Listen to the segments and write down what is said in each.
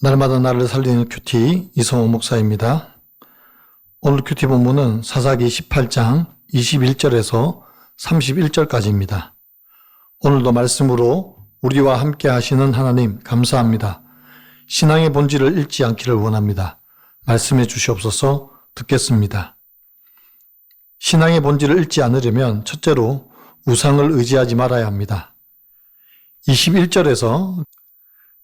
날마다 나를 살리는 큐티 이성호 목사입니다. 오늘 큐티 본문은 사사기 18장 21절에서 31절까지입니다. 오늘도 말씀으로 우리와 함께 하시는 하나님 감사합니다. 신앙의 본질을 잃지 않기를 원합니다. 말씀해 주시옵소서. 듣겠습니다. 신앙의 본질을 잃지 않으려면 첫째로 우상을 의지하지 말아야 합니다. 21절에서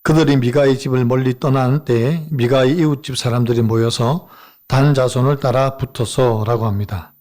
그들이 미가의 집을 멀리 떠난 때에 미가의 이웃집 사람들이 모여서 단 자손을 따라 붙어서 라고 합니다.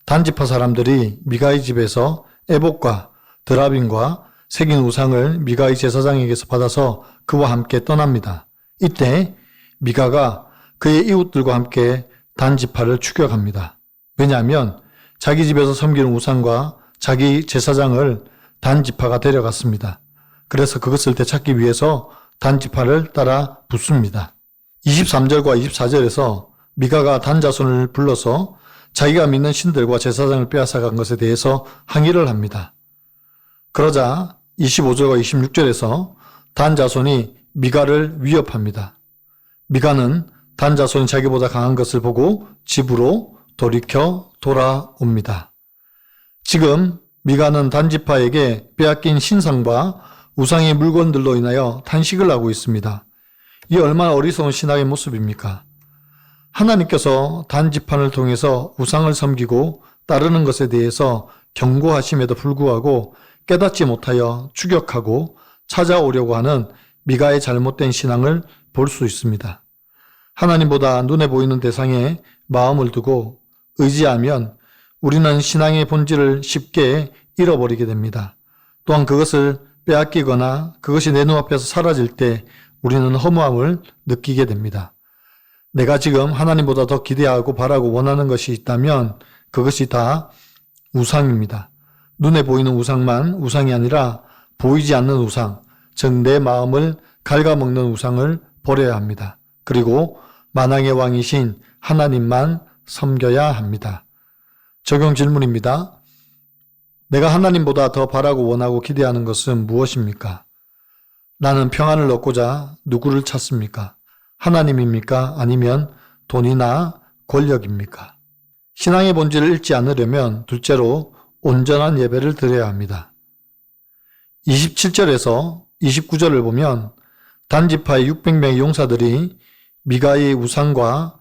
단지파 사람들이 미가의 집에서 에봇과 드라빔과 새긴 우상을 미가의 제사장에게서 받아서 그와 함께 떠납니다. 이때 미가가 그의 이웃들과 함께 단지파를 추격합니다. 왜냐하면 자기 집에서 섬기는 우상과 자기 제사장을 단지파가 데려갔습니다. 그래서 그것을 되찾기 위해서 단지파를 따라 붙습니다. 23절과 24절에서 미가가 단자손을 불러서 자기가 믿는 신들과 제사장을 빼앗아간 것에 대해서 항의를 합니다. 그러자 25절과 26절에서 단자손이 미가를 위협합니다. 미가는 단자손이 자기보다 강한 것을 보고 집으로 돌이켜 돌아옵니다. 지금 미가는 단지파에게 빼앗긴 신상과 우상의 물건들로 인하여 탄식을 하고 있습니다. 이 얼마나 어리석은 신앙의 모습입니까? 하나님께서 단지파를 통해서 우상을 섬기고 따르는 것에 대해서 경고하심에도 불구하고 깨닫지 못하여 추격하고 찾아오려고 하는 미가의 잘못된 신앙을 볼 수 있습니다. 하나님보다 눈에 보이는 대상에 마음을 두고 의지하면 우리는 신앙의 본질을 쉽게 잃어버리게 됩니다. 또한 그것을 빼앗기거나 그것이 내 눈앞에서 사라질 때 우리는 허무함을 느끼게 됩니다. 내가 지금 하나님보다 더 기대하고 바라고 원하는 것이 있다면 그것이 다 우상입니다. 눈에 보이는 우상만 우상이 아니라 보이지 않는 우상, 즉 내 마음을 갉아먹는 우상을 버려야 합니다. 그리고 만왕의 왕이신 하나님만 섬겨야 합니다. 적용 질문입니다. 내가 하나님보다 더 바라고 원하고 기대하는 것은 무엇입니까? 나는 평안을 얻고자 누구를 찾습니까? 하나님입니까? 아니면 돈이나 권력입니까? 신앙의 본질을 잃지 않으려면 둘째로 온전한 예배를 드려야 합니다. 27절에서 29절을 보면 단지파의 600명의 용사들이 미가의 우상과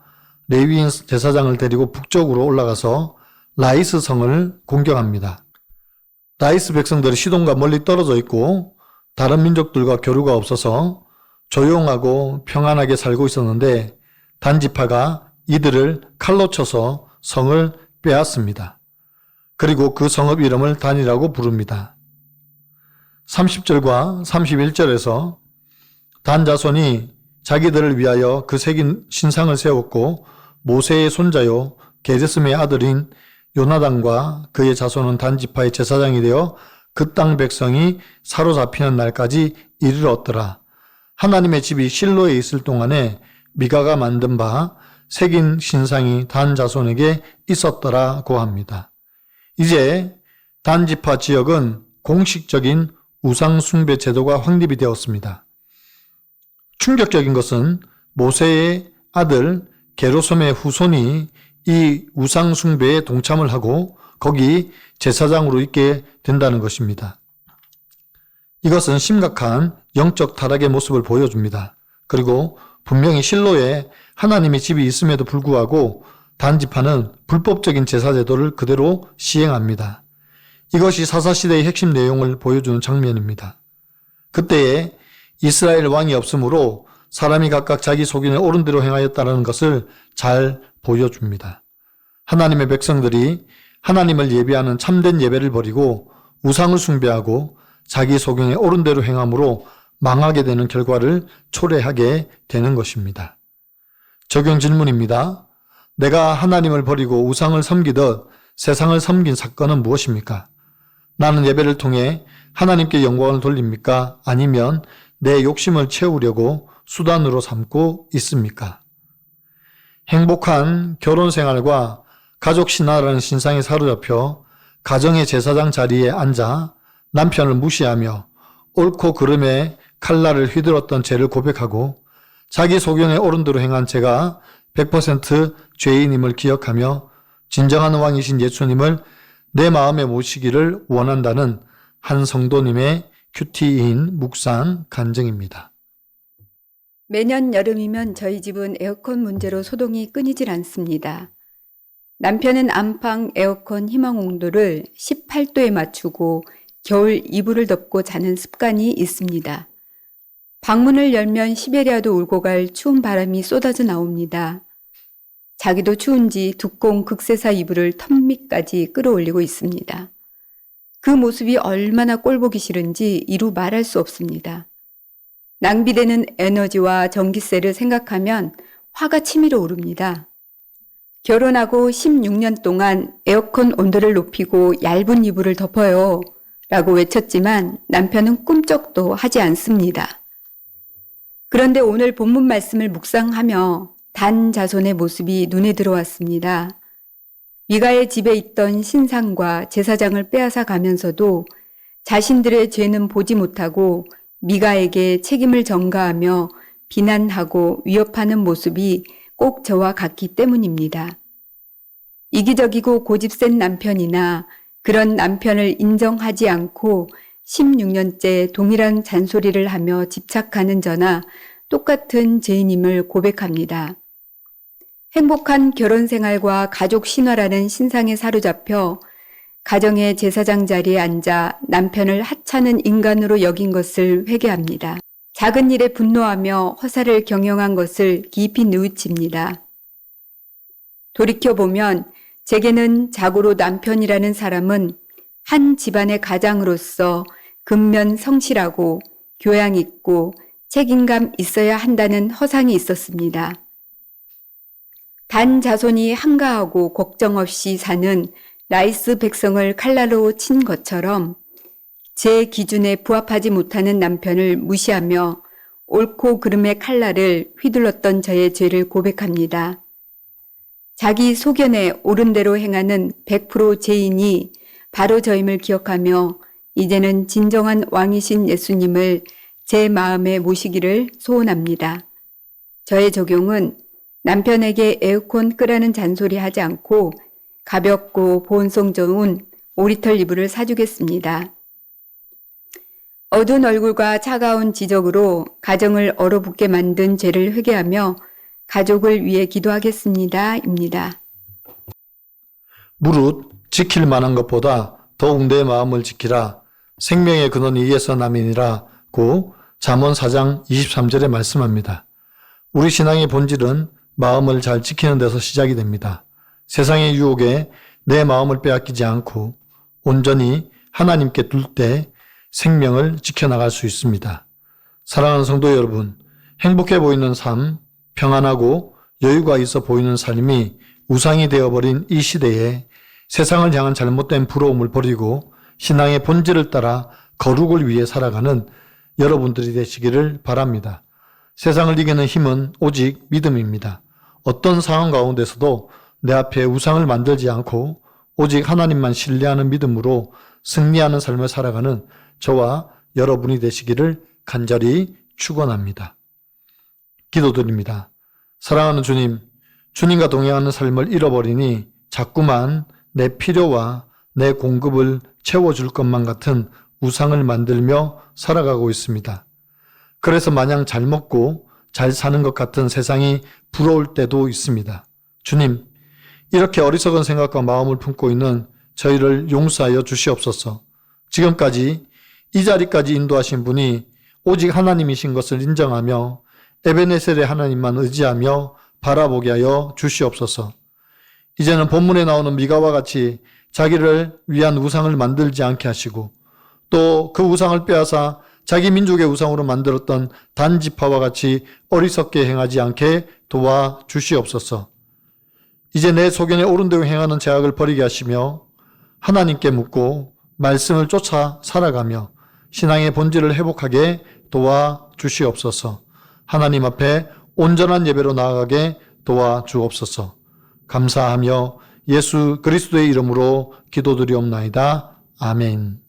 레위인 제사장을 데리고 북쪽으로 올라가서 라이스 성을 공격합니다. 라이스 백성들이 시돈과 멀리 떨어져 있고 다른 민족들과 교류가 없어서 조용하고 평안하게 살고 있었는데 단지파가 이들을 칼로 쳐서 성을 빼앗습니다. 그리고 그 성읍 이름을 단이라고 부릅니다. 30절과 31절에서 단 자손이 자기들을 위하여 그 새긴 신상을 세웠고 모세의 손자요 게르솜의 아들인 요나단과 그의 자손은 단지파의 제사장이 되어 그 땅 백성이 사로잡히는 날까지 이르렀더라. 하나님의 집이 실로에 있을 동안에 미가가 만든 바 새긴 신상이 단 자손에게 있었더라고 합니다. 이제 단지파 지역은 공식적인 우상 숭배 제도가 확립이 되었습니다. 충격적인 것은 모세의 아들 게르솜의 후손이 이 우상 숭배에 동참을 하고 거기 제사장으로 있게 된다는 것입니다. 이것은 심각한 영적 타락의 모습을 보여줍니다. 그리고 분명히 실로에 하나님의 집이 있음에도 불구하고 단지파는 불법적인 제사 제도를 그대로 시행합니다. 이것이 사사시대의 핵심 내용을 보여주는 장면입니다. 그때에 이스라엘 왕이 없으므로 사람이 각각 자기 속인에 옳은 대로 행하였다는 것을 잘 보여줍니다. 하나님의 백성들이 하나님을 예배하는 참된 예배를 버리고 우상을 숭배하고 자기 소견에 옳은 대로 행함으로 망하게 되는 결과를 초래하게 되는 것입니다. 적용 질문입니다. 내가 하나님을 버리고 우상을 섬기듯 세상을 섬긴 사건은 무엇입니까? 나는 예배를 통해 하나님께 영광을 돌립니까? 아니면 내 욕심을 채우려고 수단으로 삼고 있습니까? 행복한 결혼 생활과 가족 신화라는 신상에 사로잡혀 가정의 제사장 자리에 앉아 남편을 무시하며 옳고 그름에 칼날을 휘둘렀던 죄를 고백하고 자기 소견에 옳은 대로 행한 제가 100% 죄인임을 기억하며 진정한 왕이신 예수님을 내 마음에 모시기를 원한다는 한 성도님의 큐티인 묵상 간증입니다. 매년 여름이면 저희 집은 에어컨 문제로 소동이 끊이질 않습니다. 남편은 안방 에어컨 희망 온도를 18도에 맞추고 겨울 이불을 덮고 자는 습관이 있습니다. 방문을 열면 시베리아도 울고 갈 추운 바람이 쏟아져 나옵니다. 자기도 추운지 두꺼운 극세사 이불을 턱 밑까지 끌어올리고 있습니다. 그 모습이 얼마나 꼴보기 싫은지 이루 말할 수 없습니다. 낭비되는 에너지와 전기세를 생각하면 화가 치밀어 오릅니다. 결혼하고 16년 동안 에어컨 온도를 높이고 얇은 이불을 덮어요 라고 외쳤지만 남편은 꿈쩍도 하지 않습니다. 그런데 오늘 본문 말씀을 묵상하며 단 자손의 모습이 눈에 들어왔습니다. 미가의 집에 있던 신상과 제사장을 빼앗아 가면서도 자신들의 죄는 보지 못하고 미가에게 책임을 전가하며 비난하고 위협하는 모습이 꼭 저와 같기 때문입니다. 이기적이고 고집센 남편이나 그런 남편을 인정하지 않고 16년째 동일한 잔소리를 하며 집착하는 저나 똑같은 죄인임을 고백합니다. 행복한 결혼 생활과 가족 신화라는 신상에 사로잡혀 가정의 제사장 자리에 앉아 남편을 하찮은 인간으로 여긴 것을 회개합니다. 작은 일에 분노하며 허사를 경영한 것을 깊이 뉘우칩니다. 돌이켜보면 제게는 자고로 남편이라는 사람은 한 집안의 가장으로서 근면 성실하고 교양 있고 책임감 있어야 한다는 허상이 있었습니다. 단 자손이 한가하고 걱정 없이 사는 라이스 백성을 칼날로 친 것처럼 제 기준에 부합하지 못하는 남편을 무시하며 옳고 그름의 칼날을 휘둘렀던 저의 죄를 고백합니다. 자기 소견에 옳은 대로 행하는 100% 죄인이 바로 저임을 기억하며 이제는 진정한 왕이신 예수님을 제 마음에 모시기를 소원합니다. 저의 적용은 남편에게 에어컨 끄라는 잔소리 하지 않고 가볍고 보온성 좋은 오리털 이불을 사주겠습니다. 어두운 얼굴과 차가운 지적으로 가정을 얼어붙게 만든 죄를 회개하며 가족을 위해 기도하겠습니다. 입니다. 무릇 지킬 만한 것보다 더욱 내 마음을 지키라. 생명의 근원이 이에서 남이니라고 잠언 4장 23절에 말씀합니다. 우리 신앙의 본질은 마음을 잘 지키는 데서 시작이 됩니다. 세상의 유혹에 내 마음을 빼앗기지 않고 온전히 하나님께 둘 때 생명을 지켜나갈 수 있습니다. 사랑하는 성도 여러분, 행복해 보이는 삶, 평안하고 여유가 있어 보이는 삶이 우상이 되어버린 이 시대에 세상을 향한 잘못된 부러움을 버리고 신앙의 본질을 따라 거룩을 위해 살아가는 여러분들이 되시기를 바랍니다. 세상을 이기는 힘은 오직 믿음입니다. 어떤 상황 가운데서도 내 앞에 우상을 만들지 않고 오직 하나님만 신뢰하는 믿음으로 승리하는 삶을 살아가는 저와 여러분이 되시기를 간절히 축원합니다. 기도드립니다. 사랑하는 주님, 주님과 동행하는 삶을 잃어버리니 자꾸만 내 필요와 내 공급을 채워줄 것만 같은 우상을 만들며 살아가고 있습니다. 그래서 마냥 잘 먹고 잘 사는 것 같은 세상이 부러울 때도 있습니다. 주님, 이렇게 어리석은 생각과 마음을 품고 있는 저희를 용서하여 주시옵소서. 지금까지 이 자리까지 인도하신 분이 오직 하나님이신 것을 인정하며 에베네셀의 하나님만 의지하며 바라보게 하여 주시옵소서. 이제는 본문에 나오는 미가와 같이 자기를 위한 우상을 만들지 않게 하시고 또 그 우상을 빼앗아 자기 민족의 우상으로 만들었던 단지파와 같이 어리석게 행하지 않게 도와 주시옵소서. 이제 내 소견에 옳은 대로 행하는 죄악을 버리게 하시며 하나님께 묻고 말씀을 쫓아 살아가며 신앙의 본질을 회복하게 도와 주시옵소서. 하나님 앞에 온전한 예배로 나아가게 도와 주옵소서. 감사하며 예수 그리스도의 이름으로 기도드리옵나이다. 아멘.